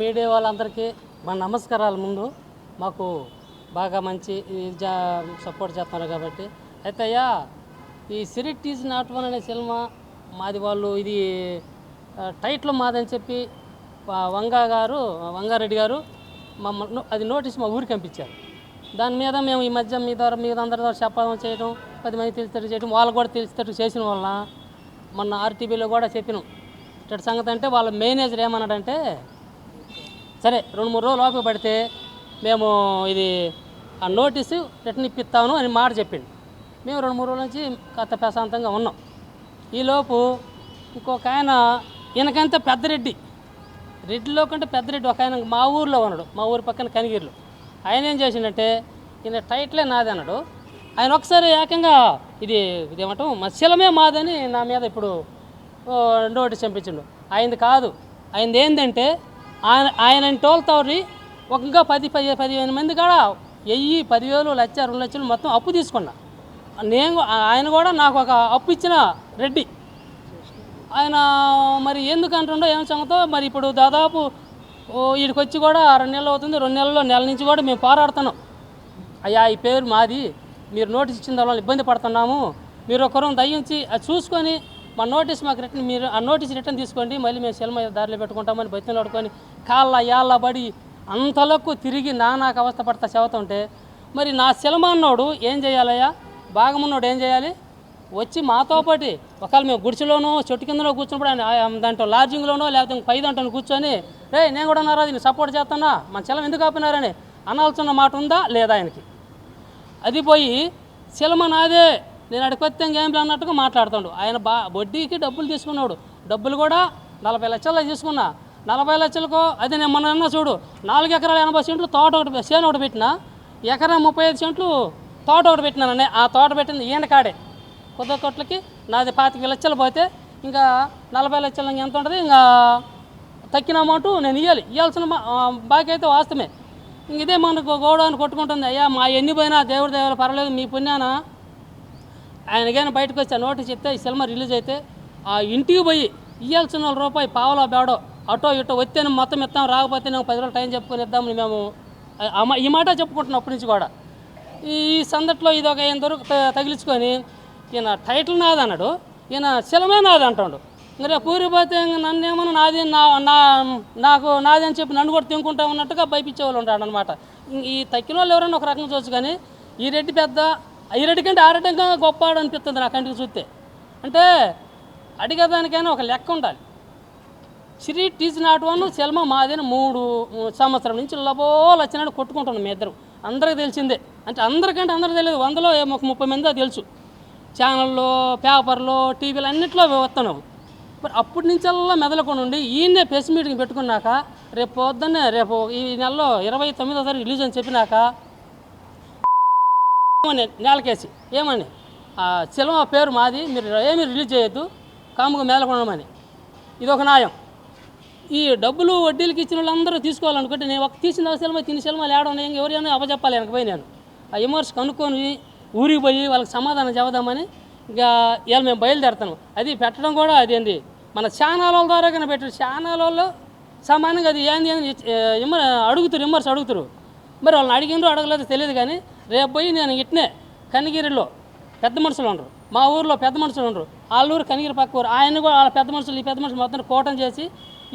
Media వాళ్ళందరికీ మా నమస్కారాలు. ముందు మాకు బాగా మంచి సపోర్ట్ చేస్తున్నారు కాబట్టి. అయితే అయ్యా, ఈ సిరిట్ ఈజ్ నాట్ వన్ అనే సినిమా మాది, వాళ్ళు ఇది టైటిల్ మాదని చెప్పి వంగారెడ్డి గారు మమ్మల్ని అది నోటీస్ మా ఊరికి పంపించారు. దాని మీద మేము ఈ మధ్య మీ అందరి ద్వారా చెప్పడం చేయడం, 10 మంది తెలిసేటట్టు చేయడం, వాళ్ళు కూడా తెలిసేటట్టు చేసిన వలన మొన్న ఆర్టీవీలో కూడా చెప్పినాం ఇటు సంగతి. అంటే వాళ్ళ మేనేజర్ ఏమన్నాడంటే, సరే 2-3 రోజులు ఓపిక పడితే మేము ఇది ఆ నోటీసు రిటర్న్ ఇప్పిస్తాను అని మాట చెప్పిండు. మేము 2-3 రోజుల నుంచి కాస్త ప్రశాంతంగా ఉన్నాం. ఈలోపు ఇంకొక ఆయన, ఈయనకంటే రెడ్డిలో కంటే పెద్దరెడ్డి ఒక ఆయన మా ఊరిలో ఉన్నాడు, మా ఊరి పక్కన కనిగిరిలో. ఆయన ఏం చేసిండంటే, ఈయన టైటిలే నాది అన్నాడు. ఆయన ఒకసారి ఏకంగా ఇదేమంటాం మత్స్యలమే మాదని నా మీద ఇప్పుడు నోటీస్ పంపించిండు. ఆయనది కాదు, ఆయనది ఏంటంటే ఆయన టోల్తోరి ఒక 10-15 మంది కాడ 1000, 10,000, 1,00,000, 2 లక్షలు మొత్తం అప్పు తీసుకున్నా. ఆయన కూడా నాకు ఒక అప్పు ఇచ్చిన రెడ్డి. ఆయన మరి ఎందుకు అంటుండో ఏం సంగతో మరి ఇప్పుడు దాదాపు వీడికి వచ్చి కూడా 2 నెలలు అవుతుంది. 2 నెలల్లో నెల నుంచి కూడా మేము పోరాడుతున్నాం. అయ్యా, ఈ పేరు మాది, మీరు నోటీస్ ఇచ్చిన వల్ల ఇబ్బంది పడుతున్నాము, మీరు ఒకరు దయించి అది చూసుకొని మా నోటీస్ మాకు రిటర్న్, మీరు ఆ నోటీస్ రిటర్న్ తీసుకోండి, మళ్ళీ మేము సినిమా దారిలో పెట్టుకుంటామని బతిని ఆడుకొని యాళ్ళ పడి అంతలకు తిరిగి నాకు అవస్థ పడతా చెబుతుంటే, మరి నా సినిమా అన్నోడు ఏం చేయాలయ్యా, భాగమున్నోడు ఏం చేయాలి? వచ్చి మాతో పాటు ఒకవేళ మేము గుడిసెలోనో చెట్టు కిందలో కూర్చున్నప్పుడు ఆయన దాంట్లో లాడ్జింగ్లోనో లేకపోతే 5 గంటలు కూర్చొని, రే నేను కూడా ఉన్నారా, దీన్ని సపోర్ట్ చేస్తున్నా, మన సెలవు ఎందుకు ఆపినారని అనాల్సిన మాట ఉందా లేదా ఆయనకి? అది పోయి సినిమా నాదే, నేను అడిగితే ఏం అన్నట్టుగా మాట్లాడుతాడు. ఆయన వడ్డీకి డబ్బులు తీసుకున్నాడు. డబ్బులు కూడా 40 లక్షలు తీసుకున్నా. 40 లక్షలకు అది నేను మొన్న అన్నా చూడు, 4 ఎకరాల 80 సెంట్లు తోట ఒకటి చేను ఒకటి పెట్టినా, ఎకరా 35 సెంట్లు తోట ఒకటి పెట్టినానని. ఆ తోట పెట్టింది ఈయన కాడే. కొద్దికొట్లకి నాది 25 లక్షలు పోతే ఇంకా 40 లక్షలు ఎంత ఉంటుంది, ఇంకా తక్కిన అమౌంట్ నేను ఇవ్వాల్సిన బాకీ అయితే వాస్తవమే. ఇంక ఇదే మనకు గౌడవని కొట్టుకుంటుంది. అయ్యా, మా ఎన్ని పోయినా దేవుడి దేవుడు పర్వాలేదు, మీ పుణ్యాన ఆయనకైనా బయటకు వచ్చి నోటీస్ చెప్తే ఈ సినిమా రిలీజ్ అయితే ఆ ఇంటికి పోయి ఇవ్వాల్సిన రూపాయి పావలా బేడో అటో ఇటో వచ్చే మొత్తం ఇస్తాం, రాకపోతే నేను 10 రోజులు టైం చెప్పుకొని ఇద్దామని మేము ఈ మాట చెప్పుకుంటున్నాం అప్పటి నుంచి కూడా. ఈ సందట్లో ఇది ఒక ఆయన తగిలించుకొని ఈయన టైటిల్ నాది అన్నాడు, ఈయన సినిమా నాది అంటాడు. ఇంకా పూరిపోతే నన్ను ఏమన్నా నాకు నాది అని చెప్పి నన్ను కూడా తినుకుంటా ఉన్నట్టుగా భయపించేవాళ్ళు ఉంటాడు అనమాట. ఈ తక్కిన వాళ్ళు ఎవరైనా ఒక రకంగా చూసి, కానీ ఈ రెడ్డి పెద్ద, ఈ రెడ్డి కంటే ఆ రెడ్డి ఇంకా గొప్పవాడు అనిపిస్తుంది నా కంటికి చూస్తే. అంటే అడిగేదానికైనా ఒక లెక్క ఉండాలి. సిరిట్ ఈజ్ నాట్ వన్ సినిమా మాదని 3 సంవత్సరం నుంచి వచ్చినాడు కొట్టుకుంటున్నాం మీ ఇద్దరు. అందరికీ తెలిసిందే, అంటే అందరికంటే అందరికీ తెలియదు, 100లో ఒక 30 మంది తెలుసు. ఛానల్లో, పేపర్లో, టీవీలు అన్నింటిలో వస్తున్నాం. మరి అప్పటి నుంచల్లా మెదలకుండా ఉండి ఈయనే ప్రెస్ మీటింగ్ పెట్టుకున్నాక రేపు పొద్దున్నే రేపు ఈ నెలలో 29వ తారీఖు రిలీజ్ అని చెప్పినాక నేలకేసి ఏమని సినిమా పేరు మాది, మీరు ఏమీ రిలీజ్ చేయొద్దు, కాముగా మెదలకుండమని. ఇది ఒక న్యాయం. ఈ డబ్బులు వడ్డీలకి ఇచ్చిన వాళ్ళందరూ తీసుకోవాలనుకుంటే నేను ఒక తీసిన సినిమా తిని సినిమాలు ఏడన్నా ఎవరైనా అప్పచెప్పాలి. వెనక పోయి నేను ఆ ఎమోర్స్ కనుక్కొని ఊరికి పోయి వాళ్ళకి సమాధానం చెబుదామని ఇంకా ఇవాళ మేము బయలుదేరుతాము. అది పెట్టడం కూడా అదేంది మన ఛానల్ ద్వారా కానీ పెట్టారు. ఛానల్ వాళ్ళు సమానంగా అది ఏంది అడుగుతారు, విమర్శ అడుగుతారు. మరి వాళ్ళని అడిగినరు అడగలేదు తెలియదు, కానీ రేపు పోయి నేను ఇట్నే కనిగిరిలో పెద్ద మనుషులు ఉండరు, మా ఊరిలో పెద్ద మనుషులు ఉండరు, వాళ్ళ ఊరు కనిగిరి పక్క ఊరు, ఆయన కూడా వాళ్ళ పెద్ద మనుషులు ఈ పెద్ద మనుషులు మొత్తం కోటం చేసి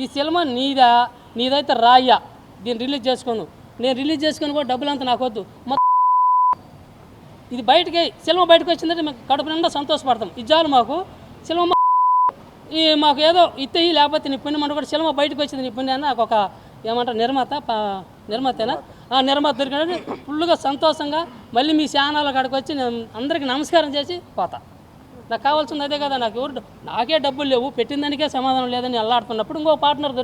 ఈ సినిమా నీదైతే రాయ్యా, దీన్ని రిలీజ్ చేసుకోను, నేను రిలీజ్ చేసుకొని కూడా డబ్బులంతా నాకు వద్దు, ఇది బయటకి సినిమా బయటకు వచ్చిందంటే మేము కడుపు నిండా సంతోషపడతాం. ఇది చాలు మాకు. సినిమా మాకు ఏదో ఇస్తే లేకపోతే నీ పుణ్యం కూడా సినిమా బయటకు వచ్చింది నీ పుణ్యాన్ని నాకు ఒక ఏమంటారు నిర్మాతేనా నిర్మాత దొరికినట్టు ఫుల్గా సంతోషంగా మళ్ళీ మీ ఛానల్ కాడికి వచ్చి నేను అందరికీ నమస్కారం చేసి పోతా. నాకు కావాల్సింది అదే కదా. నాకే డబ్బులు లేవు, పెట్టిన దానికే సమాధానం లేదని అల్లాడుతున్నప్పుడు ఇంకో పార్ట్నర్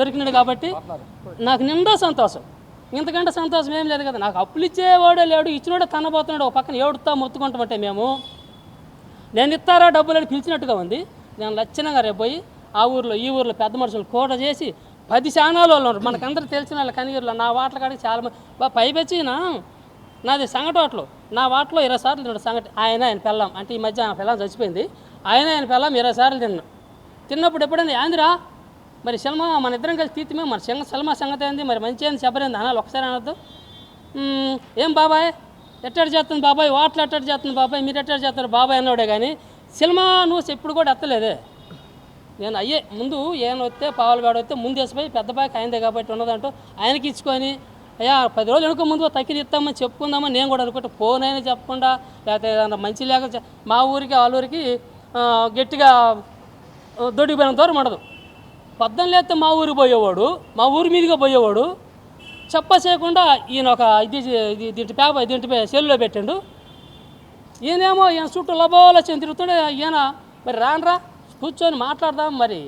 దొరికినాడు కాబట్టి నాకు నిండా సంతోషం. ఇంతకంటే సంతోషం ఏం లేదు కదా. నాకు అప్పులు ఇచ్చేవాడే లేడు, ఇచ్చినోడే తనబోతున్నాడు. ఒక పక్కన ఏడుతా మొత్తుకుంటామంటే మేము నేను ఇస్తారా డబ్బులు అని పిలిచినట్టుగా ఉంది. నేను లక్షణంగా రేపు పోయి ఆ ఊర్లో ఈ ఊర్లో పెద్ద మనుషులు కోట చేసి 10 ఛానల్ వాళ్ళు ఉన్నారు మనకందరూ తెలిసిన వాళ్ళు కనిగిరిలో. నా వాటల కాడికి చాలా మంది పైపెచ్చినా నాది సంగటోట్లు, నా వాటలో 20 సార్లు తిన్నాడు సంగటి. ఆయన పెళ్ళాం, అంటే ఈ మధ్య ఆయన పెళ్ళాం చచ్చిపోయింది. ఆయన పెళ్ళాం 20 సార్లు తిన్నప్పుడు ఎప్పుడైనా యాందిరా మరి సినిమా మన ఇద్దరం కలిసి తీర్తిమే మన సినిమా సంగతి ఏంది మరి మంచి ఏంది చెప్పరేంది అనాలి ఒకసారి అనొద్దు. ఏం బాబాయ్ ఎట్టడి చేస్తుంది బాబాయ్, వాటిలో ఎట్టడి చేస్తుంది బాబాయ్, మీరు ఎట్టడి చేస్తారు బాబాయ్ అన్నాడే కానీ సినిమా నువ్వు ఎప్పుడు కూడా ఎత్తలేదే. నేను అయ్యే ముందు ఏమైనా వస్తే పావులగాడు వస్తే ముందు వేసిపోయి పెద్ద బాకి ఆయనదే కాబట్టి ఉన్నదంటూ ఆయనకి ఇచ్చుకొని అయ్యా 10 రోజులు వెనుక ముందు తక్కిని ఇస్తామని చెప్పుకుందామని నేను కూడా అనుకుంటే ఫోన్ అయినా చెప్పకుండా లేకపోతే ఏదన్నా మంచి లేక మా ఊరికి వాళ్ళ ఊరికి గట్టిగా దొడ్డిపోయిన దూరం ఉండదు. పొద్దున్న లేస్తే మా ఊరికి పోయేవాడు, మా ఊరి మీదుగా పోయేవాడు చెప్ప చేయకుండా ఈయన ఒక దీంటి సెల్లులో పెట్టిండు. ఈయనేమో ఈయన చుట్టూ లబోలో తిరుగుతుండే. ఈయన మరి రానరా కూర్చొని మాట్లాడదాం, మరి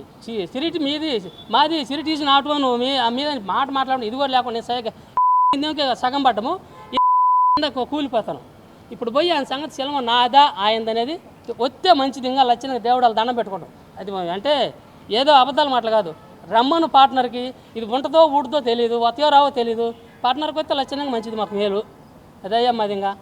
సిరిటి మాది సిరిటి తీసిన ఆటో నువ్వు మీద మాట మాట్లాడడం ఇది కూడా లేకుండా నేను సగం పడ్డము కూలిపోతాను. ఇప్పుడు పోయి ఆయన సంగతి సినిమా నాదా ఆయనదనేది వస్తే మంచిది. ఇంకా లచ్చిన దేవుడు వాళ్ళ దండం పెట్టుకోవడం అది అంటే ఏదో అబద్ధాలు మాటలు కాదు. రమ్మను పార్ట్నర్కి ఇది ఉంటుందో ఊడుతో తెలియదు, వతయో రావో తెలియదు. పార్ట్నర్కి వస్తే లక్షణంగా మంచిది మాకు మేలు. అదయ్యా మాది ఇంకా